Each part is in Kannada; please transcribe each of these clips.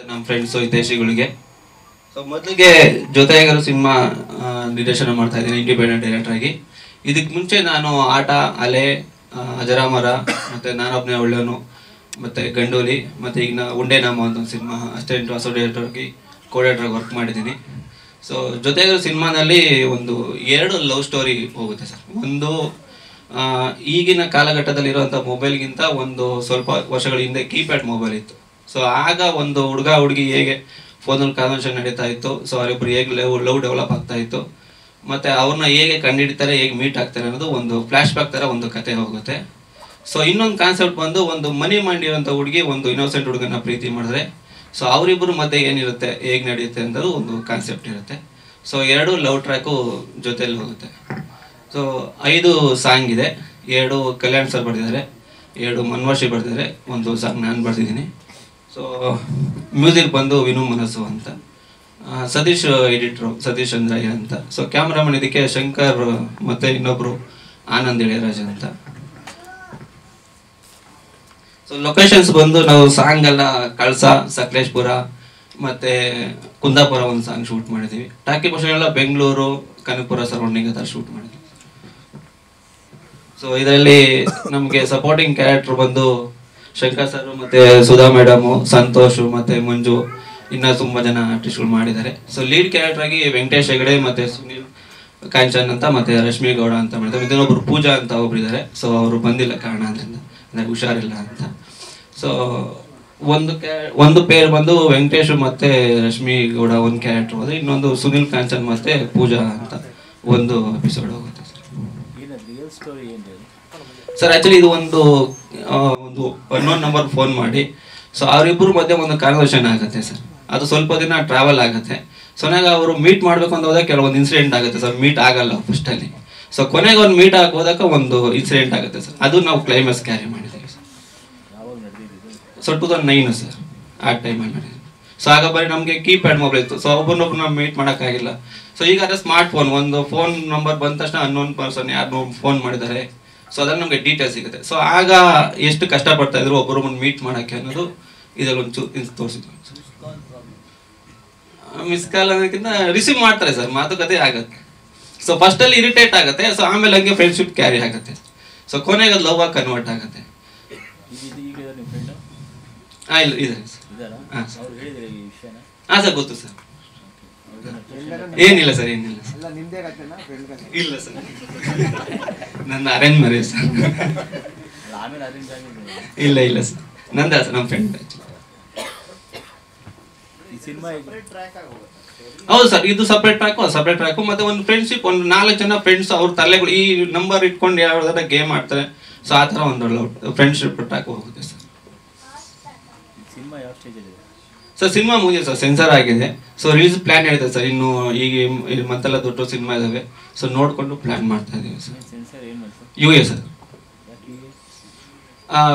ನಮ್ಮ ಫ್ರೆಂಡ್ಸು ಹಿತೈಷಿಗಳಿಗೆ. ಸೊ ಮೊದಲಿಗೆ ಜೊತೆಗಾರ ಸಿನಿಮಾ ನಿರ್ದೇಶನ ಮಾಡ್ತಾ ಇದ್ದೀನಿ ಇಂಡಿಪೆಂಡೆಂಟ್ ಡೈರೆಕ್ಟರ್ ಆಗಿ. ಇದಕ್ಕೆ ಮುಂಚೆ ನಾನು ಆಟ, ಅಲೆ, ಅಜರಾಮರ, ಮತ್ತು ನಾನೊಬ್ಬನೇ ಒಳ್ಳೆಯವನು, ಮತ್ತು ಗಂಡೋಲಿ, ಮತ್ತು ಈಗ ಉಂಡೆ ನಾಮ ಅಂತ ಒಂದು ಸಿನಿಮಾ ಅಸಿಸ್ಟೆಂಟ್ ಅಸೋಸಿಯೇಟರ್ ಆಗಿ ಕೋಆರ್ಡಿನೇಟರ್ ವರ್ಕ್ ಮಾಡಿದ್ದೀನಿ. ಸೊ ಜೊತೆಗಾರ ಸಿನಿಮಾನಲ್ಲಿ ಒಂದು 2 ಲವ್ ಸ್ಟೋರಿ ಹೋಗುತ್ತೆ ಸರ್. ಒಂದು ಈಗಿನ ಕಾಲಘಟ್ಟದಲ್ಲಿರುವಂಥ ಮೊಬೈಲ್ಗಿಂತ ಒಂದು ಸ್ವಲ್ಪ ವರ್ಷಗಳ ಹಿಂದೆ ಕೀಪ್ಯಾಡ್ ಮೊಬೈಲ್ ಇತ್ತು. ಸೊ ಆಗ ಒಂದು ಹುಡುಗ ಹುಡುಗಿ ಹೇಗೆ ಫೋನಲ್ಲಿ ಕಾನ್ವರ್ಸೇಷನ್ ನಡೀತಾ ಇತ್ತು, ಸೊ ಅವರಿಬ್ಬರು ಹೇಗೆ ಲವ್ ಡೆವಲಪ್ ಆಗ್ತಾ ಇತ್ತು, ಮತ್ತು ಅವ್ರನ್ನ ಹೇಗೆ ಕಂಡುಹಿಡಿತಾರೆ, ಹೇಗೆ ಮೀಟ್ ಆಗ್ತಾರೆ ಅನ್ನೋದು ಒಂದು ಫ್ಲ್ಯಾಶ್ ಬ್ಯಾಕ್ ಥರ ಒಂದು ಕತೆ ಹೋಗುತ್ತೆ. ಸೊ ಇನ್ನೊಂದು ಕಾನ್ಸೆಪ್ಟ್ ಬಂದು ಒಂದು ಮನಿ ಮಾಡಿರೋಂಥ ಹುಡುಗಿ ಒಂದು ಇನ್ನೋಸೆಂಟ್ ಹುಡುಗನ ಪ್ರೀತಿ ಮಾಡಿದ್ರೆ ಸೊ ಅವರಿಬ್ಬರು ಮಧ್ಯೆ ಏನಿರುತ್ತೆ, ಹೇಗೆ ನಡೆಯುತ್ತೆ ಅನ್ನೋದು ಒಂದು ಕಾನ್ಸೆಪ್ಟ್ ಇರುತ್ತೆ. ಸೊ 2 ಲವ್ ಟ್ರ್ಯಾಕು ಜೊತೆಯಲ್ಲಿ ಹೋಗುತ್ತೆ. ಸೊ 5 ಸಾಂಗ್ ಇದೆ. 2 ಕಲ್ಯಾಣ್ ಸರ್ ಬರೆದಿದ್ದಾರೆ, 2 ಮನ್ವರ್ಷಿ ಬರೆದಿದ್ದಾರೆ, 1 ಸಾಂಗ್ ನಾನು ಬರೆದಿದ್ದೀನಿ. ಸೊ ಮ್ಯೂಸಿಕ್ ಬಂದು ವಿನು ಮನಸ್ಸು ಅಂತ, ಸತೀಶ್ ಎಡಿಟ್ರು ಸತೀಶ್ ಚಂದ್ರಯ್ಯ ಅಂತ. ಸೊ ಕ್ಯಾಮ್ರಾಮನ್ ಇದಕ್ಕೆ ಶಂಕರ್ ಮತ್ತು ಇನ್ನೊಬ್ಬರು ಆನಂದ್ ಇಳೆಯರಾಜ್ ಅಂತ. ಸೊ ಲೊಕೇಶನ್ಸ್ ಬಂದು ನಾವು ಸಾಂಗ್ ಎಲ್ಲ ಕಳಸ, ಸಕಲೇಶ್ಪುರ ಮತ್ತು ಕುಂದಾಪುರ ಒಂದು ಸಾಂಗ್ ಶೂಟ್ ಮಾಡಿದ್ದೀವಿ. ಟಾಕಿ ಪೋರ್ಷನ್ ಎಲ್ಲ ಬೆಂಗಳೂರು, ಕನಕಪುರ ಸರೌಂಡಿಂಗ್ ಆ ಥರ ಶೂಟ್ ಮಾಡಿದ್ವಿ. ಸೊ ಇದರಲ್ಲಿ ನಮಗೆ ಸಪೋರ್ಟಿಂಗ್ ಕ್ಯಾರೆಕ್ಟರ್ ಬಂದು ಶಂಕರ್ ಸರ್ ಮತ್ತು ಸುಧಾ ಮೇಡಮು, ಸಂತೋಷ್ ಮತ್ತು ಮಂಜು, ಇನ್ನೂ ತುಂಬ ಜನ ಆರ್ಟಿಸ್ಟ್ಗಳು ಮಾಡಿದ್ದಾರೆ. ಸೊ ಲೀಡ್ ಕ್ಯಾರೆಕ್ಟರ್ ಆಗಿ ವೆಂಕಟೇಶ್ ಹೆಗಡೆ ಮತ್ತು ಸುನಿಲ್ ಕಾಂಚನ್ ಅಂತ ಮತ್ತು ರಶ್ಮಿ ಗೌಡ ಅಂತ ಮಾಡಿದ್ದಾರೆ. ಇದನ್ನೊಬ್ಬರು ಪೂಜಾ ಅಂತ ಒಬ್ಬರಿದ್ದಾರೆ. ಸೊ ಅವರು ಬಂದಿಲ್ಲ ಕಾರಣದಿಂದ, ಅಂದರೆ ಹುಷಾರಿಲ್ಲ ಅಂತ. ಸೊ ಒಂದು ಪೇರ್ ಬಂದು ವೆಂಕಟೇಶ್ ಮತ್ತು ರಶ್ಮಿ ಗೌಡ ಒಂದು ಕ್ಯಾರೆಕ್ಟರ್ ಹೋದರೆ, ಇನ್ನೊಂದು ಸುನಿಲ್ ಕಾಂಚನ್ ಮತ್ತು ಪೂಜಾ ಅಂತ ಒಂದು ಎಪಿಸೋಡ್ ಹೋಗುತ್ತೆ ಸರ್. ಆ್ಯಕ್ಚುಲಿ ಇದು ಒಂದು ಅನ್ನೋನ್ ನಂಬರ್ ಫೋನ್ ಮಾಡಿ ಸೊ ಅವರಿಬ್ಬರು ಮಧ್ಯೆ ಒಂದು ಕಾನ್ವರ್ಸೇಷನ್ ಆಗುತ್ತೆ ಸರ್. ಅದು ಸ್ವಲ್ಪ ದಿನ ಟ್ರಾವೆಲ್ ಆಗುತ್ತೆ. ಸೊ ನನಗೆ ಅವರು ಮೀಟ್ ಮಾಡಬೇಕು ಅಂತ ಹೋದಾಗ ಕೆಲವೊಂದು ಇನ್ಸಿಡೆಂಟ್ ಆಗುತ್ತೆ ಸರ್. ಮೀಟ್ ಆಗಲ್ಲ ಫಸ್ಟಲ್ಲಿ. ಸೊ ಕೊನೆಗೆ ಒಂದು ಮೀಟ್ ಹೋದಾಗ ಒಂದು ಇನ್ಸಿಡೆಂಟ್ ಆಗುತ್ತೆ ಸರ್. ಅದು ನಾವು ಕ್ಲೈಮ್ಯಾಕ್ಸ್ ಕ್ಯಾರಿ ಮಾಡಿದ್ದೀವಿ ಸರ್. ಸೊ 2009 ಸರ್ ಆ ಟೈಮಲ್ಲಿ ಮಾಡಿದ್ವಿ. ಸೊ ಆಗ ಬರೀ ನಮಗೆ ಕೀಪ್ಯಾಡ್ ಮೊಬೈಲ್ ಇತ್ತು. ಸೊ ಒಬ್ಬರನ್ನೊಬ್ರು ನಾವು ಮೀಟ್ ಮಾಡೋಕ್ಕಾಗಿಲ್ಲ. ಸೊ ಈಗ ಅದೇ ಸ್ಮಾರ್ಟ್ ಫೋನ್, ಒಂದು ಫೋನ್ ನಂಬರ್ ಬಂದ ತಕ್ಷಣ ಅನ್ನೋನ್ ಪರ್ಸನ್ ಯಾರು ಫೋನ್ ಮಾಡಿದ್ದಾರೆ, ಸೊ ಅದ್ರಲ್ಲಿ ನಮಗೆ ಡೀಟೇಲ್ಸ್ ಸಿಗುತ್ತೆ. ಸೊ ಆಗ ಎಷ್ಟು ಕಷ್ಟಪಡ್ತಾ ಇದ್ರು ಒಬ್ಬರೊಬ್ಬರನ್ನ ಮೀಟ್ ಮಾಡೋಕ್ಕೆ ಅನ್ನೋದು ಇದರಲ್ಲಿ ಒಂದು ತೋರಿಸಿದ್ರು. ಮಿಸ್ ಕಾಲ್ ಅನ್ನೋಕ್ಕಿಂತ ರಿಸೀವ್ ಮಾಡ್ತಾರೆ ಸರ್, ಮಾತುಕತೆ ಆಗುತ್ತೆ. ಸೊ ಫಸ್ಟಲ್ಲಿ ಇರಿಟೇಟ್ ಆಗುತ್ತೆ. ಸೊ ಆಮೇಲೆ ಹಂಗೆ ಫ್ರೆಂಡ್ಶಿಪ್ ಕ್ಯಾರಿ ಆಗುತ್ತೆ. ಸೊ ಕೊನೆಗೆ ಅದು ಲವ್ ಆಗಿ ಕನ್ವರ್ಟ್ ಆಗುತ್ತೆ. ಇಲ್ಲ ಇದೆ ಸರ್. ಹಾಂ ಸರ್, ಗೊತ್ತು ಸರ್. ಏನಿಲ್ಲ ಸರ್, ಏನಿಲ್ಲ ಸರ್. ಇಲ್ಲ ಸರ್, ನನ್ನ ಅರೇಂಜ್ ಮ್ಯಾರೇಜ್ ಸರ್. ಇಲ್ಲ ಸರ್, ನಂದ ಸರ್, ನಮ್ಮ ಫ್ರೆಂಡ್. ಹೌದು ಸರ್, ಇದು ಸಪ್ರೇಟ್ ಟ್ರ್ಯಾಕು ಮತ್ತೆ ಒಂದು ಫ್ರೆಂಡ್ಶಿಪ್, ಒಂದು 4 ಜನ ಫ್ರೆಂಡ್ಸ್ ಅವ್ರ ತಲೆಗಳು ಈ ನಂಬರ್ ಇಟ್ಕೊಂಡು ಯಾವ್ದಾರ ಗೇಮ್ ಆಡ್ತಾರೆ. ಸೊ ಆ ಥರ ಒಂದು ಫ್ರೆಂಡ್ಶಿಪ್ ಟ್ರ್ಯಾಕ್ ಹೋಗುತ್ತೆ ಸರ್. ಸರ್ ಸಿನಿಮಾ ಮುಗಿದಿದೆ ಸರ್, ಸೆನ್ಸರ್ ಆಗಿದೆ. ಸೊ ರಿಲೀಸ್ ಪ್ಲಾನ್ ಹೇಳಿದೆ ಸರ್. ಇನ್ನು ಈಗ ಮಂತೆಲ್ಲ ದೊಡ್ಡ ಸಿನಿಮಾ ಇದಾವೆ. ಸೊ ನೋಡಿಕೊಂಡು ಪ್ಲಾನ್ ಮಾಡ್ತಾ ಇದ್ದೀವಿ ಸರ್. UA sir.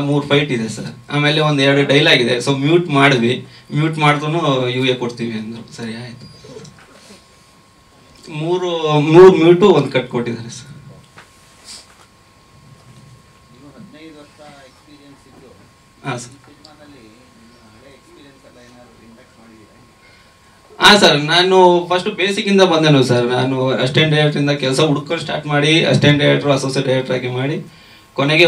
3 ಫೈಟ್ ಇದೆ ಸರ್. ಆಮೇಲೆ ಒಂದು 2 ಡೈಲಾಗ್ ಇದೆ. ಸೊ ಮ್ಯೂಟ್ ಮಾಡಿದ್ವಿ. ಮ್ಯೂಟ್ ಮಾಡಿದ್ರು UA ಕೊಡ್ತೀವಿ ಅಂದರು. ಸರಿ ಆಯಿತು. 3 ಮ್ಯೂಟು 1 ಕಟ್ ಕೊಟ್ಟಿದ್ದಾರೆ ಸರ್. ಹಾಂ ಸರ್. ಹಾಂ ಸರ್, ನಾನು ಫಸ್ಟ್ ಬೇಸಿಕ್ಕಿಂದ ಬಂದೇನು ಸರ್. ನಾನು ಅಸಿಸ್ಟೆಂಟ್ ಡೈರೆಕ್ಟ್ರಿಂದ ಕೆಲಸ ಹುಡ್ಕೊಂಡು ಸ್ಟಾರ್ಟ್ ಮಾಡಿ ಅಸಿಸ್ಟೆಂಟ್ ಡೈರೆಕ್ಟ್ರು, ಅಸೋಸಿಯೇಟ್ ಡೈರೆಕ್ಟರ್ ಆಗಿ ಮಾಡಿ ಕೊನೆಗೆ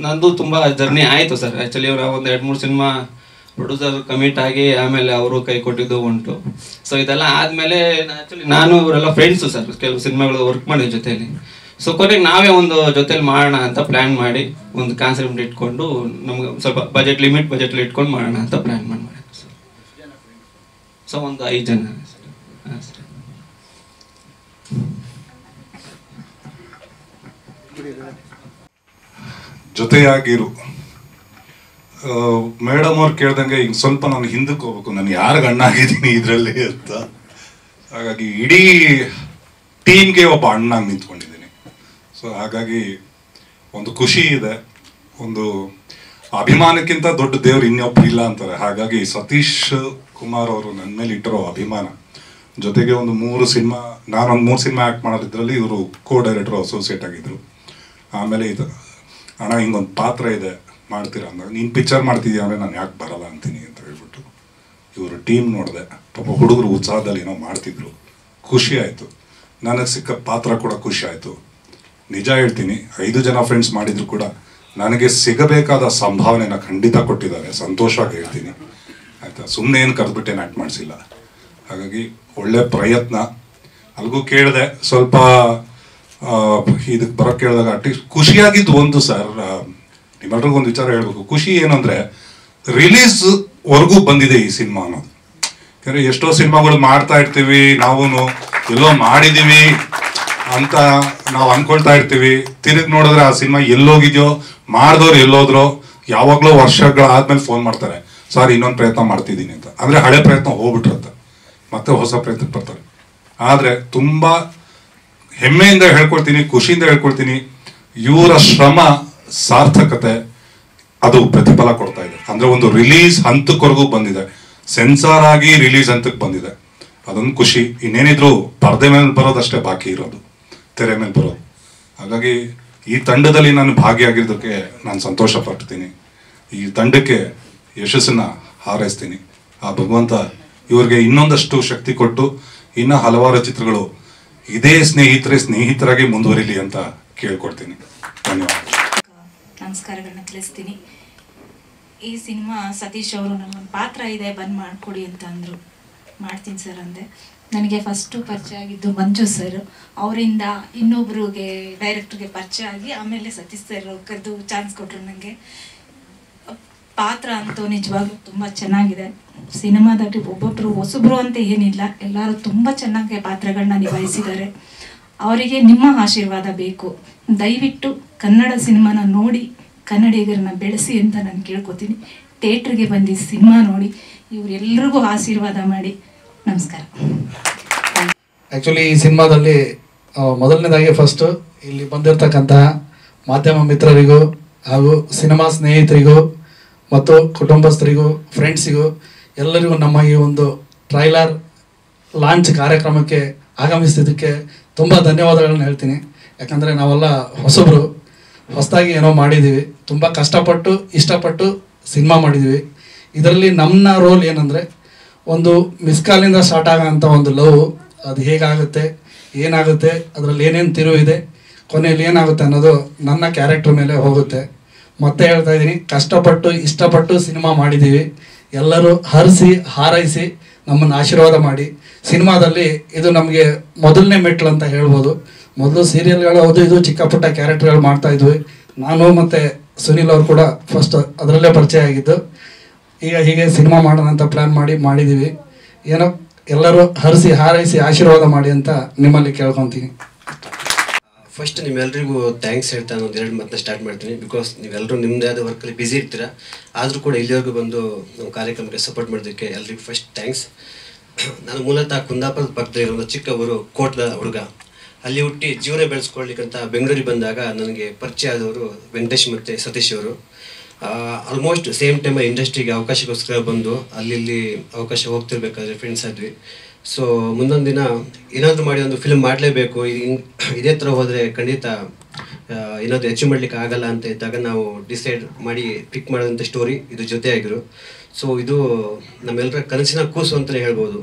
ನಂದು ತುಂಬ ಜರ್ನಿ ಆಯಿತು ಸರ್. ಆ್ಯಕ್ಚುಲಿ ನಾವು ಒಂದು 2-3 ಸಿನಿಮಾ ಪ್ರೊಡ್ಯೂಸರ್ ಕಮಿಟ್ ಆಗಿ ಆಮೇಲೆ ಅವರು ಕೈ ಕೊಟ್ಟಿದ್ದು ಉಂಟು. ಸೊ ಇದೆಲ್ಲ ಆದಮೇಲೆ ನಾನು ಇವರೆಲ್ಲ ಫ್ರೆಂಡ್ಸು ಸರ್. ಕೆಲವು ಸಿನಿಮಾಗಳು ವರ್ಕ್ ಮಾಡಿದ್ವಿ ಜೊತೆಯಲ್ಲಿ. ಸೊ ಕೊನೆಗೆ ನಾವೇ ಒಂದು ಜೊತೆಲಿ ಮಾಡೋಣ ಅಂತ ಪ್ಲ್ಯಾನ್ ಮಾಡಿ ಒಂದು ಕಾನ್ಸೆಪ್ಟ್ ಇಟ್ಕೊಂಡು ನಮ್ಗೆ ಸ್ವಲ್ಪ ಬಜೆಟ್ಲಿ ಇಟ್ಕೊಂಡು ಮಾಡೋಣ ಅಂತ ಪ್ಲ್ಯಾನ್ ಮಾಡಿ ಸರ್. ಸೊ ಒಂದು 5 ಜನ ಸರ್. ಹಾಂ ಸರ್. ಜೊತೆಯಾಗಿರು. ಮೇಡಮ್ ಅವ್ರು ಕೇಳ್ದಂಗೆ ಈಗ ಸ್ವಲ್ಪ ನಾನು ಹಿಂದಕ್ಕೆ ಹೋಗ್ಬೇಕು, ನಾನು ಯಾರಿಗೆ ಅಣ್ಣ ಆಗಿದ್ದೀನಿ ಇದರಲ್ಲಿ ಅಂತ. ಹಾಗಾಗಿ ಇಡೀ ಟೀಮ್ಗೆ ಒಬ್ಬ ಅಣ್ಣಾಗಿ ನಿಂತ್ಕೊಂಡಿದ್ದೀನಿ. ಸೊ ಹಾಗಾಗಿ ಒಂದು ಖುಷಿ ಇದೆ. ಒಂದು ಅಭಿಮಾನಕ್ಕಿಂತ ದೊಡ್ಡ ದೇವ್ರು ಇನ್ನೊಬ್ರು ಇಲ್ಲ ಅಂತಾರೆ. ಹಾಗಾಗಿ ಸತೀಶ್ ಕುಮಾರ್ ಅವರು ನನ್ನ ಮೇಲೆ ಇಟ್ಟಿರೋ ಅಭಿಮಾನ, ಜೊತೆಗೆ ಒಂದು 3 ಸಿನಿಮಾ, ನಾನೊಂದು 3 ಸಿನಿಮಾ ಆ್ಯಕ್ಟ್ ಮಾಡೋದ್ರಲ್ಲಿ ಇವರು ಕೋ ಡೈರೆಕ್ಟ್ರು, ಅಸೋಸಿಯೇಟ್ ಆಗಿದ್ರು. ಆಮೇಲೆ ಇದು ಅಣ್ಣ ಹಿಂಗೊಂದು ಪಾತ್ರ ಇದೆ ಮಾಡ್ತೀರಾ ಅಂದಾಗ, ನೀನು ಪಿಕ್ಚರ್ ಮಾಡ್ತಿದ್ಯಾ ಅಂದರೆ ನಾನು ಯಾಕೆ ಬರಲ್ಲ ಅಂತೀನಿ ಅಂತ ಹೇಳ್ಬಿಟ್ಟು ಇವರು ಟೀಮ್ ನೋಡಿದೆ, ಪಾಪ ಹುಡುಗರು ಉತ್ಸಾಹದಲ್ಲಿ ಏನೋ ಮಾಡ್ತಿದ್ರು, ಖುಷಿ ಆಯಿತು. ನನಗೆ ಸಿಕ್ಕ ಪಾತ್ರ ಕೂಡ ಖುಷಿ ಆಯಿತು. ನಿಜ ಹೇಳ್ತೀನಿ, 5 ಜನ ಫ್ರೆಂಡ್ಸ್ ಮಾಡಿದ್ರು ಕೂಡ ನನಗೆ ಸಿಗಬೇಕಾದ ಸಂಭಾವನೆನ ಖಂಡಿತ ಕೊಟ್ಟಿದ್ದಾರೆ, ಸಂತೋಷವಾಗಿ ಹೇಳ್ತೀನಿ ಆಯಿತಾ. ಸುಮ್ಮನೆ ಏನು ಕರೆದ್ಬಿಟ್ಟೇನು ಆ್ಯಕ್ಟ್ ಮಾಡಿಸಿಲ್ಲ. ಹಾಗಾಗಿ ಒಳ್ಳೆ ಪ್ರಯತ್ನ. ಅಲ್ಗೂ ಕೇಳಿದೆ ಸ್ವಲ್ಪ ಇದಕ್ಕೆ ಬರೋಕ್ಕೆ ಕೇಳಿದಾಗ ಅಟ್ಲೀಸ್ಟ್ ಖುಷಿಯಾಗಿದ್ದು ಒಂದು ಸರ್, ನಿಮ್ಮೆಲ್ರಿಗೂ ಒಂದು ವಿಚಾರ ಹೇಳಬೇಕು. ಖುಷಿ ಏನಂದರೆ ರಿಲೀಸ್ವರೆಗೂ ಬಂದಿದೆ ಈ ಸಿನಿಮಾ ಅನ್ನೋದು. ಯಾಕಂದರೆ ಎಷ್ಟೋ ಸಿನಿಮಾಗಳು ಮಾಡ್ತಾ ಇರ್ತೀವಿ, ನಾವು ಎಲ್ಲೋ ಮಾಡಿದ್ದೀವಿ ಅಂತ ನಾವು ಅಂದ್ಕೊಳ್ತಾ ಇರ್ತೀವಿ. ತಿರುಗಿ ನೋಡಿದ್ರೆ ಆ ಸಿನಿಮಾ ಎಲ್ಲೋಗಿದೆಯೋ, ಮಾಡಿದವ್ರು ಎಲ್ಲೋದ್ರೋ, ಯಾವಾಗಲೂ ವರ್ಷಗಳಾದ್ಮೇಲೆ ಫೋನ್ ಮಾಡ್ತಾರೆ, ಸರ್ ಇನ್ನೊಂದು ಪ್ರಯತ್ನ ಮಾಡ್ತಿದ್ದೀನಿ ಅಂತ. ಅಂದರೆ ಹಳೆ ಪ್ರಯತ್ನ ಹೋಗ್ಬಿಟ್ಟಿರುತ್ತೆ, ಮತ್ತೆ ಹೊಸ ಪ್ರಯತ್ನಕ್ಕೆ ಬರ್ತಾರೆ. ಆದರೆ ತುಂಬ ಹೆಮ್ಮೆಯಿಂದ ಹೇಳ್ಕೊಳ್ತೀನಿ, ಖುಷಿಯಿಂದ ಹೇಳ್ಕೊಳ್ತೀನಿ, ಇವರ ಶ್ರಮ ಸಾರ್ಥಕತೆ ಅದು ಪ್ರತಿಫಲ ಕೊಡ್ತಾ ಇದೆ. ಅಂದರೆ ಒಂದು ರಿಲೀಸ್ ಹಂತಕ್ವರೆಗೂ ಬಂದಿದೆ, ಸೆನ್ಸಾರ್ ಆಗಿ ರಿಲೀಸ್ ಹಂತಕ್ಕೆ ಬಂದಿದೆ, ಅದೊಂದು ಖುಷಿ. ಇನ್ನೇನಿದ್ರು ಪರದೆ ಮೇಲೆ ಬರೋದಷ್ಟೇ ಬಾಕಿ ಇರೋದು, ತೆರೆ ಮೇಲೆ ಬರೋದು. ಹಾಗಾಗಿ ಈ ತಂಡದಲ್ಲಿ ನಾನು ಭಾಗಿಯಾಗಿರೋದಕ್ಕೆ ನಾನು ಸಂತೋಷ ಪಡ್ತೀನಿ. ಈ ತಂಡಕ್ಕೆ ಯಶಸ್ಸನ್ನು ಹಾರೈಸ್ತೀನಿ. ಆ ಭಗವಂತ ಇವ್ರಿಗೆ ಇನ್ನೊಂದಷ್ಟು ಶಕ್ತಿ ಕೊಟ್ಟು ಇನ್ನೂ ಹಲವಾರು ಚಿತ್ರಗಳು ಇದೇ ಸ್ನೇಹಿತರಾಗಿ ಮುಂದುವರಿಲಿ ಅಂತ ಕೇಳ್ಕೊಳ್ತೀನಿ. ಧನ್ಯವಾದ. ನಮಸ್ಕಾರಗಳನ್ನ ತಿಳಿಸ್ತೀನಿ. ಈ ಸಿನಿಮಾ ಸತೀಶ್ ಅವರು ನನಗೊಂದು ಪಾತ್ರ ಇದೆ ಬಂದು ಮಾಡಿಕೊಡಿ ಅಂತ ಅಂದರು. ಮಾಡ್ತೀನಿ ಸರ್ ಅಂದೆ. ನನಗೆ ಫಸ್ಟು ಪರಿಚಯ ಆಗಿದ್ದು ಮಂಜು ಸರ್, ಅವರಿಂದ ಇನ್ನೊಬ್ರಿಗೆ ಡೈರೆಕ್ಟ್ರಿಗೆ ಪರಿಚಯ ಆಗಿ ಆಮೇಲೆ ಸತೀಶ್ ಸರ್ ಕರೆದು ಚಾನ್ಸ್ ಕೊಟ್ಟರು ನನಗೆ. ಪಾತ್ರ ಅಂತೂ ನಿಜವಾಗ್ಲೂ ತುಂಬ ಚೆನ್ನಾಗಿದೆ. ಸಿನಿಮಾದಲ್ಲಿ ಒಬ್ಬೊಬ್ಬರು ಹೊಸಬ್ರು ಅಂತ ಏನಿಲ್ಲ, ಎಲ್ಲರೂ ತುಂಬ ಚೆನ್ನಾಗಿ ಪಾತ್ರಗಳನ್ನ ನಿಭಾಯಿಸಿದ್ದಾರೆ. ಅವರಿಗೆ ನಿಮ್ಮ ಆಶೀರ್ವಾದ ಬೇಕು. ದಯವಿಟ್ಟು ಕನ್ನಡ ಸಿನಿಮಾನ ನೋಡಿ ಕನ್ನಡಿಗರನ್ನ ಬೆಳೆಸಿ ಅಂತ ನಾನು ಕೇಳ್ಕೊತೀನಿ. ಥಿಯೇಟ್ರಿಗೆ ಬಂದು ಸಿನಿಮಾ ನೋಡಿ ಇವರೆಲ್ಲರಿಗೂ ಆಶೀರ್ವಾದ ಮಾಡಿ. ನಮಸ್ಕಾರ. ಆ್ಯಕ್ಚುಲಿ ಈ ಸಿನಿಮಾದಲ್ಲಿ ಮೊದಲನೇದಾಗಿ ಫಸ್ಟು ಇಲ್ಲಿ ಬಂದಿರತಕ್ಕಂತಹ ಮಾಧ್ಯಮ ಮಿತ್ರರಿಗೂ ಹಾಗೂ ಸಿನಿಮಾ ಸ್ನೇಹಿತರಿಗೂ ಮತ್ತು ಕುಟುಂಬಸ್ಥರಿಗೂ ಫ್ರೆಂಡ್ಸಿಗೂ ಎಲ್ಲರಿಗೂ ನಮ್ಮ ಈ ಒಂದು ಟ್ರೈಲರ್ ಲಾಂಚ್ ಕಾರ್ಯಕ್ರಮಕ್ಕೆ ಆಗಮಿಸಿದ್ದಕ್ಕೆ ತುಂಬ ಧನ್ಯವಾದಗಳನ್ನ ಹೇಳ್ತೀನಿ. ಯಾಕಂದರೆ ನಾವೆಲ್ಲ ಹೊಸದಾಗಿ ಏನೋ ಮಾಡಿದ್ದೀವಿ, ತುಂಬ ಕಷ್ಟಪಟ್ಟು ಇಷ್ಟಪಟ್ಟು ಸಿನಿಮಾ ಮಾಡಿದ್ದೀವಿ. ಇದರಲ್ಲಿ ನಮ್ಮ ರೋಲ್ ಏನಂದರೆ ಒಂದು ಮಿಸ್ಕಾಲಿಂದ ಸ್ಟಾರ್ಟ್ ಆಗೋಂಥ ಒಂದು ಲವ್, ಅದು ಹೇಗಾಗುತ್ತೆ, ಏನಾಗುತ್ತೆ, ಅದರಲ್ಲಿ ಏನೇನು ತಿರುವು ಇದೆ, ಕೊನೆಯಲ್ಲಿ ಏನಾಗುತ್ತೆ ಅನ್ನೋದು ನನ್ನ ಕ್ಯಾರೆಕ್ಟರ್ ಮೇಲೆ ಹೋಗುತ್ತೆ. ಮತ್ತೆ ಹೇಳ್ತಾ ಇದ್ದೀನಿ, ಕಷ್ಟಪಟ್ಟು ಇಷ್ಟಪಟ್ಟು ಸಿನಿಮಾ ಮಾಡಿದ್ದೀವಿ. ಎಲ್ಲರೂ ಹರಿಸಿ ಹಾರೈಸಿ ನಮ್ಮನ್ನು ಆಶೀರ್ವಾದ ಮಾಡಿ. ಸಿನಿಮಾದಲ್ಲಿ ಇದು ನಮಗೆ ಮೊದಲನೇ ಮೆಟ್ಲು ಅಂತ ಹೇಳ್ಬೋದು. ಮೊದಲು ಸೀರಿಯಲ್ಗಳು ಅದು ಇದು ಚಿಕ್ಕ ಪುಟ್ಟ ಕ್ಯಾರೆಕ್ಟರ್ಗಳು ಮಾಡ್ತಾಯಿದ್ವಿ. ನಾನು ಮತ್ತು ಸುನಿಲ್ ಅವರು ಕೂಡ ಫಸ್ಟ್ ಅದರಲ್ಲೇ ಪರಿಚಯ ಆಗಿದ್ದು. ಈಗ ಹೀಗೆ ಸಿನಿಮಾ ಮಾಡೋಣ ಅಂತ ಪ್ಲ್ಯಾನ್ ಮಾಡಿದ್ದೀವಿ. ಏನೋ ಎಲ್ಲರೂ ಹರಿಸಿ ಹಾರೈಸಿ ಆಶೀರ್ವಾದ ಮಾಡಿ ಅಂತ ನಿಮ್ಮಲ್ಲಿ ಕೇಳ್ಕೊತೀನಿ. ಫಸ್ಟ್ ನಿಮ್ಮೆಲ್ಲರಿಗೂ ಥ್ಯಾಂಕ್ಸ್ ಹೇಳ್ತಾ ನಾನು 2 ಮಾತನ್ನ ಸ್ಟಾರ್ಟ್ ಮಾಡ್ತೀನಿ. ಬಿಕಾಸ್ ನೀವೆಲ್ಲರೂ ನಿಮ್ಮದೇ ಆದ ವರ್ಕಲ್ಲಿ ಬ್ಯುಸಿ ಇರ್ತೀರ, ಆದರೂ ಕೂಡ ಇಲ್ಲಿವರೆಗೂ ಬಂದು ನಮ್ಮ ಕಾರ್ಯಕ್ರಮಕ್ಕೆ ಸಪೋರ್ಟ್ ಮಾಡೋದಕ್ಕೆ ಎಲ್ರಿಗೂ ಫಸ್ಟ್ ಥ್ಯಾಂಕ್ಸ್. ನಾನು ಮೂಲತಃ ಕುಂದಾಪುರದ ಪಕ್ಕದಲ್ಲಿ ಇರೋ ಒಂದು ಚಿಕ್ಕ ಊರು ಕೋಟದ ಹುಡುಗ. ಅಲ್ಲಿ ಹುಟ್ಟಿ ಜೀವನ ಬೆಳೆಸ್ಕೊಳ್ಳಿಕ್ಕಂತ ಬೆಂಗಳೂರಿಗೆ ಬಂದಾಗ ನನಗೆ ಪರಿಚಯ ಆದವರು ವೆಂಕಟೇಶ್ ಮತ್ತು ಸತೀಶ್ ಅವರು. ಆಲ್ಮೋಸ್ಟ್ ಸೇಮ್ ಟೈಮ್ ಇಂಡಸ್ಟ್ರಿಗೆ ಅವಕಾಶಕ್ಕೋಸ್ಕರ ಬಂದು ಅಲ್ಲಿ ಅವಕಾಶ ಹೋಗ್ತಿರ್ಬೇಕಾದ್ರೆ ಫ್ರೆಂಡ್ಸ್ ಆದ್ವಿ. ಸೊ ಮುಂದೊಂದು ದಿನ ಏನಾದರೂ ಮಾಡಿ ಒಂದು ಫಿಲ್ಮ್ ಮಾಡಲೇಬೇಕು, ಇದೇ ಥರ ಹೋದರೆ ಖಂಡಿತ ಏನಾದರೂ ಅಚೀವ್ ಮಾಡಲಿಕ್ಕೆ ಆಗಲ್ಲ ಅಂತ ಇದ್ದಾಗ ನಾವು ಡಿಸೈಡ್ ಮಾಡಿ ಪಿಕ್ ಮಾಡೋದಂಥ ಸ್ಟೋರಿ ಇದು ಜೊತೆಯಾಗಿರು. ಸೊ ಇದು ನಮ್ಮೆಲ್ಲರ ಕನಸಿನ ಕೂಸು ಅಂತಲೇ ಹೇಳ್ಬೋದು.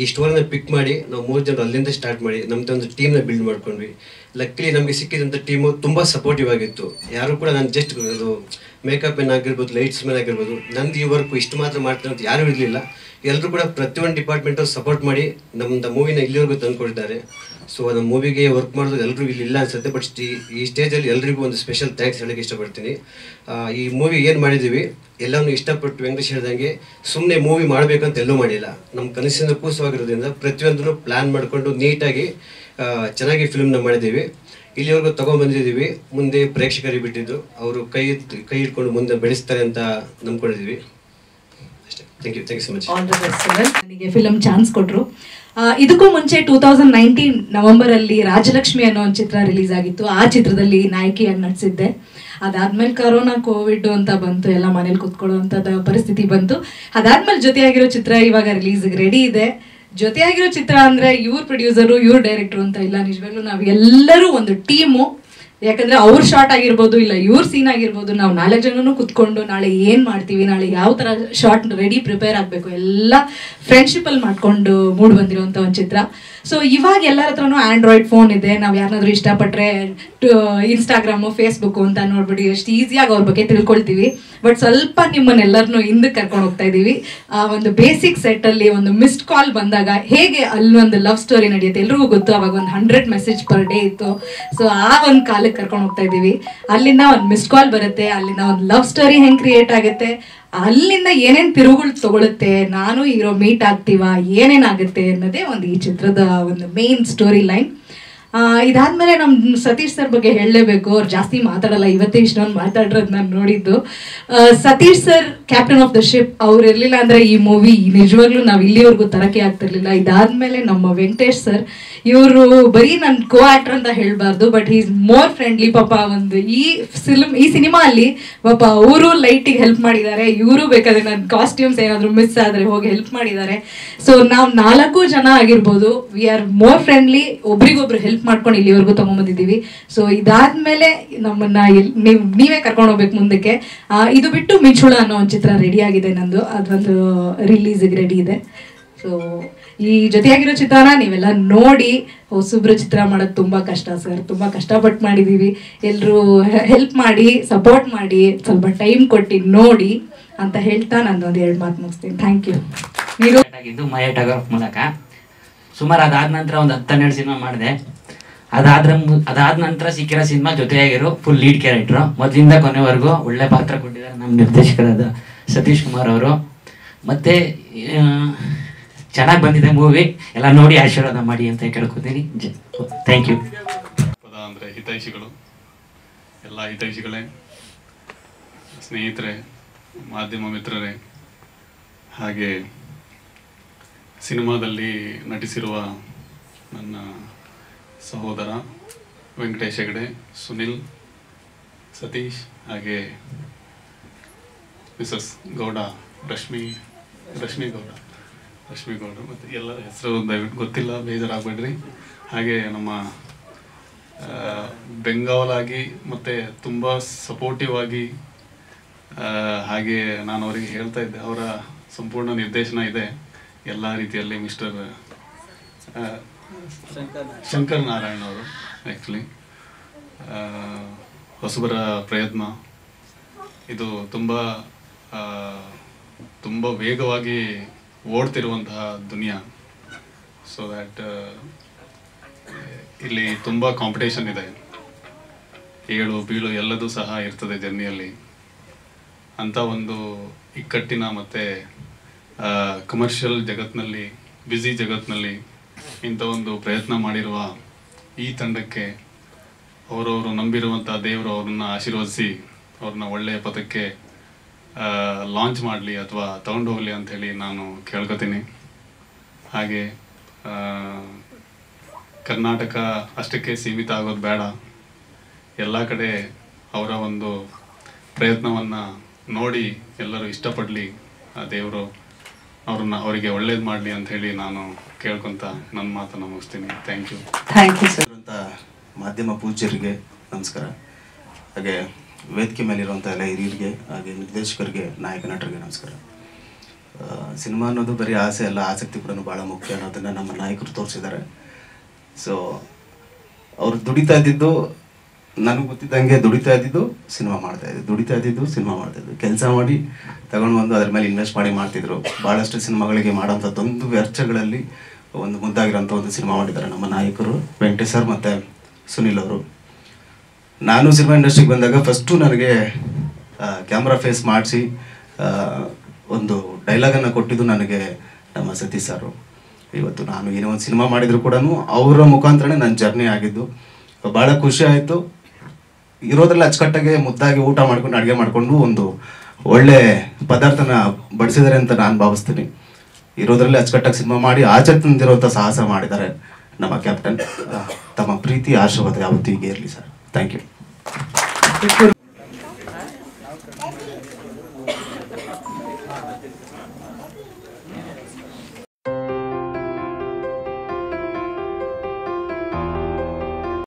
ಈ ಸ್ಟೋರಿನ ಪಿಕ್ ಮಾಡಿ ನಾವು 3 ಜನರು ಅಲ್ಲಿಂದ ಸ್ಟಾರ್ಟ್ ಮಾಡಿ ನಮ್ಮದೇ ಒಂದು ಟೀಮ್ನ ಬಿಲ್ಡ್ ಮಾಡ್ಕೊಂಡ್ವಿ. ಲಕ್ಕಿಲಿ ನಮಗೆ ಸಿಕ್ಕಿದಂಥ ಟೀಮು ತುಂಬ ಸಪೋರ್ಟಿವ್ ಆಗಿತ್ತು. ಯಾರು ಕೂಡ ನಾನು ಜಸ್ಟ್ ಅದು ಮೇಕಪ್ ಮ್ಯಾನ್ ಆಗಿರ್ಬೋದು, ಲೈಟ್ಸ್ ಮ್ಯಾನ್ ಆಗಿರ್ಬೋದು, ನಂದು ಈ ವರ್ಕು ಇಷ್ಟು ಮಾತ್ರ ಮಾಡ್ತೀನಿ ಅಂತ ಯಾರೂ ಇರಲಿಲ್ಲ. ಎಲ್ಲರೂ ಕೂಡ ಪ್ರತಿಯೊಂದು ಡಿಪಾರ್ಟ್ಮೆಂಟಲ್ಲಿ ಸಪೋರ್ಟ್ ಮಾಡಿ ನಮ್ಮದು ಮೂವಿನ ಇಲ್ಲಿವರೆಗೂ ತಂದುಕೊಟ್ಟಿದ್ದಾರೆ. ಸೊ ನಮ್ಮ ಮೂವಿಗೆ ವರ್ಕ್ ಮಾಡೋದು ಎಲ್ಲರೂ ಇಲ್ಲಿ ಇಲ್ಲ ಅನಿಸುತ್ತೆ. ಬಟ್ ಈ ಸ್ಟೇಜಲ್ಲಿ ಎಲ್ರಿಗೂ ಒಂದು ಸ್ಪೆಷಲ್ ಥ್ಯಾಂಕ್ಸ್ ಹೇಳೋಕ್ಕೆ ಇಷ್ಟಪಡ್ತೀನಿ. ಈ ಮೂವಿ ಏನು ಮಾಡಿದ್ದೀವಿ ಎಲ್ಲವನ್ನೂ ಇಷ್ಟಪಟ್ಟು ವೆಂಕಟೇಶ್ ಹೇಳ್ದಂಗೆ ಸುಮ್ಮನೆ ಮೂವಿ ಮಾಡಬೇಕಂತ ಎಲ್ಲೂ ಮಾಡಿಲ್ಲ. ನಮ್ಮ ಕನಸಿನ ಕೂಸವಾಗಿರೋದ್ರಿಂದ ಪ್ರತಿಯೊಂದನ್ನು ಪ್ಲ್ಯಾನ್ ಮಾಡಿಕೊಂಡು ನೀಟಾಗಿ ಚೆನ್ನಾಗಿ ಫಿಲ್ಮ್ನ ಮಾಡಿದ್ದೀವಿ. ಇಲ್ಲಿವರೆಗೂ ತೊಗೊಂಡ್ಬಂದಿದ್ದೀವಿ. ಮುಂದೆ ಪ್ರೇಕ್ಷಕರಿಗೆ ಬಿಟ್ಟಿದ್ದು ಅವರು ಕೈ ಹಿಡ್ಕೊಂಡು ಮುಂದೆ ಬೆಳೆಸ್ತಾರೆ ಅಂತ ನಂಬ್ಕೊಂಡಿದ್ದೀವಿ ಅಷ್ಟೇ. Thank you so much. All the best sir. ನನಗೆ ಫಿಲಮ್ ಚಾನ್ಸ್ ಕೊಟ್ಟರು. ಇದಕ್ಕೂ ಮುಂಚೆ 2019 ನವೆಂಬರಲ್ಲಿ ರಾಜಲಕ್ಷ್ಮಿ ಅನ್ನೋ ಒಂದು ಚಿತ್ರ ರಿಲೀಸ್ ಆಗಿತ್ತು. ಆ ಚಿತ್ರದಲ್ಲಿ ನಾಯಕಿಯಾಗಿ ನಟಿಸಿದ್ದೆ. ಅದಾದ್ಮೇಲೆ ಕರೋನಾ ಕೋವಿಡ್ ಅಂತ ಬಂತು, ಎಲ್ಲ ಮನೇಲಿ ಕೂತ್ಕೊಳ್ಳುವಂಥದ್ದು ಪರಿಸ್ಥಿತಿ ಬಂತು. ಅದಾದ್ಮೇಲೆ ಜೊತೆಯಾಗಿರೋ ಚಿತ್ರ ಇವಾಗ ರಿಲೀಸ್ಗೆ ರೆಡಿ ಇದೆ. ಜೊತೆಯಾಗಿರೋ ಚಿತ್ರ ಅಂದರೆ ಇವ್ರ ಪ್ರೊಡ್ಯೂಸರು ಇವ್ರ ಡೈರೆಕ್ಟ್ರು ಅಂತ ಇಲ್ಲ, ನಿಜವಾಗ್ಲೂ ನಾವು ಎಲ್ಲರೂ ಒಂದು ಟೀಮು. ಯಾಕಂದ್ರೆ ಅವ್ರ ಶಾರ್ಟ್ ಆಗಿರ್ಬೋದು ಇಲ್ಲ ಇವ್ರ ಸೀನ್ ಆಗಿರ್ಬೋದು, ನಾವು 4 ಜನನು ಕುತ್ಕೊಂಡು ನಾಳೆ ಏನ್ ಮಾಡ್ತೀವಿ, ನಾಳೆ ಯಾವ ತರ ಶಾರ್ಟ್ ರೆಡಿ ಪ್ರಿಪೇರ್ ಆಗ್ಬೇಕು ಎಲ್ಲ ಫ್ರೆಂಡ್ಶಿಪ್ ಅಲ್ಲಿ ಮಾಡ್ಕೊಂಡು ಮೂಡ್ ಬಂದಿರುವಂತ ಒಂದು ಚಿತ್ರ. ಸೊ ಇವಾಗ ಎಲ್ಲರ ಹತ್ರನೂ ಆಂಡ್ರಾಯ್ಡ್ ಫೋನ್ ಇದೆ. ನಾವು ಯಾರನ್ನಾದ್ರೂ ಇಷ್ಟಪಟ್ರೆ ಇನ್ಸ್ಟಾಗ್ರಾಮು ಫೇಸ್ಬುಕ್ ಅಂತ ನೋಡ್ಬಿಟ್ಟು ಎಷ್ಟು ಈಸಿಯಾಗಿ ಅವ್ರ ಬಗ್ಗೆ ತಿಳ್ಕೊಳ್ತೀವಿ. ಬಟ್ ಸ್ವಲ್ಪ ನಿಮ್ಮನ್ನೆಲ್ಲರನ್ನೂ ಹಿಂದಕ್ಕೆ ಕರ್ಕೊಂಡು ಹೋಗ್ತಾ ಇದೀವಿ. ಆ ಒಂದು ಬೇಸಿಕ್ ಸೆಟ್ ಅಲ್ಲಿ ಒಂದು ಮಿಸ್ಡ್ ಕಾಲ್ ಬಂದಾಗ ಹೇಗೆ ಅಲ್ಲಿ ಒಂದು ಲವ್ ಸ್ಟೋರಿ ನಡೆಯುತ್ತೆ ಎಲ್ರಿಗೂ ಗೊತ್ತು. ಅವಾಗ ಒಂದು 100 ಮೆಸೇಜ್ ಪರ್ ಡೇ ಇತ್ತು. ಸೊ ಆ ಒಂದು ಕಾಲಕ್ಕೆ ಕರ್ಕೊಂಡು ಹೋಗ್ತಾ ಇದೀವಿ. ಅಲ್ಲಿಂದ ಒಂದು ಮಿಸ್ಡ್ ಕಾಲ್ ಬರುತ್ತೆ, ಅಲ್ಲಿಂದ ಒಂದು ಲವ್ ಸ್ಟೋರಿ ಹೆಂಗ್ ಕ್ರಿಯೇಟ್ ಆಗುತ್ತೆ, ಅಲ್ಲಿಂದ ಏನೇನ್ ತಿರುಗಳು ತಗೊಳುತ್ತೆ, ನಾನು ಹೀರೋ ಮೀಟ್ ಆಗ್ತೀವ, ಏನೇನಾಗುತ್ತೆ ಅನ್ನೋದೇ ಒಂದು ಈ ಚಿತ್ರದ ಒಂದು ಮೇನ್ ಸ್ಟೋರಿ ಲೈನ್. ಇದಾದ್ಮೇಲೆ ನಮ್ ಸತೀಶ್ ಸರ್ ಬಗ್ಗೆ ಹೇಳಲೇಬೇಕು. ಅವ್ರು ಜಾಸ್ತಿ ಮಾತಾಡಲ್ಲ, ಇವತ್ತೇ ಇಷ್ಟೊಂದು ಮಾತಾಡಿರೋದು ನಾನು ನೋಡಿದ್ದು. Satish sir captain of the ship, ಅವ್ರು ಇರ್ಲಿಲ್ಲ ಅಂದ್ರೆ ಈ ಮೂವಿ ನಿಜವಾಗ್ಲೂ ನಾವು ಇಲ್ಲಿವರೆಗೂ ತರಕೆ ಆಗ್ತಿರ್ಲಿಲ್ಲ. ಇದಾದ್ಮೇಲೆ ನಮ್ಮ ವೆಂಕಟೇಶ್ ಸರ್, ಇವರು ಬರೀ ನನ್ ಕೋ ಆಕ್ಟರ್ ಅಂತ ಹೇಳ್ಬಾರ್ದು, ಬಟ್ ಈಸ್ ಮೋರ್ ಫ್ರೆಂಡ್ಲಿ. ಪಾಪ ಒಂದು ಈ ಸಿನಿಮಾ ಅಲ್ಲಿ ಪಾಪ ಅವರು ಲೈಟಿಗೆ ಹೆಲ್ಪ್ ಮಾಡಿದ್ದಾರೆ, ಇವರು ಬೇಕಾದ್ರೆ ನನ್ನ ಕಾಸ್ಟ್ಯೂಮ್ಸ್ ಏನಾದ್ರು ಮಿಸ್ ಆದ್ರೆ ಹೋಗಿ ಹೆಲ್ಪ್ ಮಾಡಿದ್ದಾರೆ. ಸೊ ನಾವು 4 ಜನ ಆಗಿರ್ಬೋದು, ವಿ ಆರ್ ಮೋರ್ ಫ್ರೆಂಡ್ಲಿ, ಒಬ್ರಿಗೊಬ್ರು ಹೆಲ್ಪ್ ಮಾಡ್ಕೊಂಡು ಇಲ್ಲಿವರೆಗೂ ತಗೊಂಡ್ಬಂದಿದ್ದೀವಿ. ಸೊ ಇದಾದ್ಮೇಲೆ ನಮ್ಮನ್ನ ನೀವೇ ಕರ್ಕೊಂಡು ಹೋಗ್ಬೇಕು ಮುಂದಕ್ಕೆ. ಇದು ಬಿಟ್ಟು ಮಿಂಚುಳ ಅನ್ನೋ ಒಂದು ಚಿತ್ರ ರೆಡಿ ಆಗಿದೆ ನಂದು, ಅದೊಂದು ರಿಲೀಸ್ಗೆ ರೆಡಿ ಇದೆ. ಸೊ ಈ ಜೊತೆಯಾಗಿರೋ ಚಿತ್ರನ ನೀವೆಲ್ಲ ನೋಡಿ. ಹೊಸಬ್ರು ಚಿತ್ರ ಮಾಡೋದು ತುಂಬಾ ಕಷ್ಟ ಸರ್, ತುಂಬಾ ಕಷ್ಟಪಟ್ಟು ಮಾಡಿದೀವಿ. ಎಲ್ಲರೂ ಹೆಲ್ಪ್ ಮಾಡಿ, ಸಪೋರ್ಟ್ ಮಾಡಿ, ಸ್ವಲ್ಪ ಟೈಮ್ ಕೊಟ್ಟು ನೋಡಿ ಅಂತ ಹೇಳ್ತಾ ನಾನು ಒಂದು 2 ಮಾತು ಮುಗಿಸ್ತೀನಿ. Thank you. ನೀವು ಮಯ ಟಗರ್ ಮೂಲಕ ಸುಮಾರು ಅದಾದ ನಂತರ ಒಂದು 10-12 ಸಿನಿಮಾ ಮಾಡಿದೆ. ಅದಾದ ನಂತರ ಸಿಕ್ಕಿರೋ ಸಿನಿಮಾ ಜೊತೆಯಾಗಿರೋ ಫುಲ್ ಲೀಡ್ ಕ್ಯಾರೆಕ್ಟ್ರು, ಮೊದಲಿಂದ ಕೊನೆವರೆಗೂ ಒಳ್ಳೆ ಪಾತ್ರ ಕೊಟ್ಟಿದ್ದಾರೆ ನಮ್ಮ ನಿರ್ದೇಶಕರಾದ ಸತೀಶ್ ಕುಮಾರ್ ಅವರು. ಮತ್ತೆ ಚೆನ್ನಾಗಿ ಬಂದಿದೆ ಮೂವಿ, ಎಲ್ಲ ನೋಡಿ ಆಶೀರ್ವಾದ ಮಾಡಿ ಅಂತ ಕೇಳ್ಕೊತೀನಿ. Thank you. ಪದ ಅಂದರೆ ಹಿತೈಷಿಗಳು, ಎಲ್ಲ ಹಿತೈಷಿಗಳೇ, ಸ್ನೇಹಿತರೆ, ಮಾಧ್ಯಮ ಮಿತ್ರರೇ, ಹಾಗೆ ಸಿನಿಮಾದಲ್ಲಿ ನಟಿಸಿರುವ ನನ್ನ ಸಹೋದರ ವೆಂಕಟೇಶ್ ಹೆಗಡೆ, ಸುನಿಲ್, ಸತೀಶ್, ಹಾಗೆ ಮಿಸಸ್ ಗೌಡ, ರಶ್ಮಿ ಗೌಡ ಮತ್ತು ಎಲ್ಲರ ಹೆಸರು ದಯವಿಟ್ಟು ಗೊತ್ತಿಲ್ಲ, ಬೇಜಾರಾಗಬೇಡ್ರಿ. ಹಾಗೆ ನಮ್ಮ ಬೆಂಗಾವಲಾಗಿ ಮತ್ತು ತುಂಬ ಸಪೋರ್ಟಿವ್ ಆಗಿ, ಹಾಗೆ ನಾನು ಅವರಿಗೆ ಹೇಳ್ತಾ ಇದ್ದೆ, ಅವರ ಸಂಪೂರ್ಣ ನಿರ್ದೇಶನ ಇದೆ ಎಲ್ಲ ರೀತಿಯಲ್ಲಿ. ಮಿಸ್ಟರ್ ಶಂಕರ್ ನಾರಾಯಣ್ ಅವರು ಆ್ಯಕ್ಚುಲಿ ಹೊಸಬರ ಪ್ರಯತ್ನ ಇದು ತುಂಬ ವೇಗವಾಗಿ ಓಡ್ತಿರುವಂತಹ ದುನಿಯಾ. ಸೊ ದ್ಯಾಟ್ ಇಲ್ಲಿ ತುಂಬ ಕಾಂಪಿಟೇಷನ್ ಇದೆ, ಏಳು ಬೀಳು ಎಲ್ಲದೂ ಸಹ ಇರ್ತದೆ ಜರ್ನಿಯಲ್ಲಿ. ಅಂಥ ಒಂದು ಇಕ್ಕಟ್ಟಿನ ಮತ್ತು ಕಮರ್ಷಿಯಲ್ ಜಗತ್ತಿನಲ್ಲಿ, ಬ್ಯುಸಿ ಜಗತ್ತಿನಲ್ಲಿ ಇಂಥ ಒಂದು ಪ್ರಯತ್ನ ಮಾಡಿರುವ ಈ ತಂಡಕ್ಕೆ ಅವರವರು ನಂಬಿರುವಂಥ ದೇವರು ಅವ್ರನ್ನ ಆಶೀರ್ವದಿಸಿ ಅವ್ರನ್ನ ಒಳ್ಳೆಯ ಪದಕ್ಕೆ ಲಾಂಚ್ ಮಾಡಲಿ ಅಥವಾ ತಗೊಂಡು ಹೋಗಲಿ ಅಂಥೇಳಿ ನಾನು ಕೇಳ್ಕೊತೀನಿ. ಹಾಗೆ ಕರ್ನಾಟಕ ಅಷ್ಟಕ್ಕೆ ಸೀಮಿತ ಆಗೋದು ಬೇಡ, ಎಲ್ಲ ಕಡೆ ಅವರ ಒಂದು ಪ್ರಯತ್ನವನ್ನು ನೋಡಿ ಎಲ್ಲರೂ ಇಷ್ಟಪಡಲಿ, ಆ ದೇವರು ಅವರಿಗೆ ಒಳ್ಳೇದು ಮಾಡಲಿ ಅಂತ ಹೇಳಿ ನಾನು ಕೇಳ್ಕೊಂತ ನನ್ನ ಮಾತನ್ನು ಮುಗಿಸ್ತೀನಿ. Thank you sir. ಅಂತ ಮಾಧ್ಯಮ ಪೂಜ್ಯರಿಗೆ ನಮಸ್ಕಾರ. ಹಾಗೆ ವೇದಿಕೆ ಮೇಲಿರುವಂಥ ಎಲ್ಲ ಹಿರಿಯರಿಗೆ, ಹಾಗೆ ನಿರ್ದೇಶಕರಿಗೆ, ನಾಯಕ ನಟರಿಗೆ ನಮಸ್ಕಾರ. ಸಿನಿಮಾ ಅನ್ನೋದು ಬರೀ ಆಸೆ ಅಲ್ಲ, ಆಸಕ್ತಿ ಕೂಡ ಭಾಳ ಮುಖ್ಯ ಅನ್ನೋದನ್ನು ನಮ್ಮ ನಾಯಕರು ತೋರಿಸಿದ್ದಾರೆ. ಸೊ ಅವ್ರು ದುಡಿತಾ ಇದ್ದಿದ್ದು, ನನಗೆ ಗೊತ್ತಿದ್ದಂಗೆ ದುಡಿತಾ ಇದ್ದಿದ್ದು ಸಿನಿಮಾ ಮಾಡ್ತಾಯಿದ್ದು, ಕೆಲಸ ಮಾಡಿ ತಗೊಂಡು ಬಂದು ಅದ್ರ ಮೇಲೆ ಇನ್ವೆಸ್ಟ್ ಮಾಡಿ ಮಾಡ್ತಿದ್ರು. ಭಾಳಷ್ಟು ಸಿನಿಮಾಗಳಿಗೆ ಮಾಡೋಂಥದ್ದೊಂದು ವೆಚ್ಚಗಳಲ್ಲಿ ಒಂದು ಮುದ್ದಾಗಿರೋಂಥ ಒಂದು ಸಿನಿಮಾ ಮಾಡಿದ್ದಾರೆ ನಮ್ಮ ನಾಯಕರು ವೆಂಕಟೇಶ್ ಸರ್ ಮತ್ತು ಸುನಿಲ್ ಅವರು. ನಾನು ಸಿನಿಮಾ ಇಂಡಸ್ಟ್ರಿಗೆ ಬಂದಾಗ ಫಸ್ಟು ನನಗೆ ಕ್ಯಾಮ್ರಾ ಫೇಸ್ ಮಾಡಿಸಿ ಒಂದು ಡೈಲಾಗನ್ನು ಕೊಟ್ಟಿದ್ದು ನನಗೆ ನಮ್ಮ ಸತೀಶ್ ಸರ್. ಇವತ್ತು ನಾನು ಏನೋ ಒಂದು ಸಿನಿಮಾ ಮಾಡಿದ್ರು ಕೂಡ ಅವರ ಮುಖಾಂತರನೇ ನನ್ನ ಜರ್ನಿ ಆಗಿದ್ದು. ಭಾಳ ಖುಷಿ ಆಯಿತು. ಇರೋದ್ರಲ್ಲಿ ಅಚ್ಚುಕಟ್ಟಾಗಿ ಮುದ್ದಾಗಿ ಊಟ ಮಾಡ್ಕೊಂಡು, ಅಡುಗೆ ಮಾಡಿಕೊಂಡು ಒಂದು ಒಳ್ಳೆ ಪದಾರ್ಥನ ಬಡಿಸಿದ್ದಾರೆ ಅಂತ ನಾನು ಭಾವಿಸ್ತೀನಿ. ಇರೋದ್ರಲ್ಲಿ ಅಚ್ಚುಕಟ್ಟಾಗಿ ಸಿನಿಮಾ ಮಾಡಿ ಆಚೆ ತಂದಿರೋಂಥ ಸಾಹಸ ಮಾಡಿದ್ದಾರೆ ನಮ್ಮ ಕ್ಯಾಪ್ಟನ್. ತಮ್ಮ ಪ್ರೀತಿ ಆಶೀರ್ವಾದ ಯಾವತ್ತೂ ಹೀಗೆ ಇರಲಿ ಸರ್. Thank you.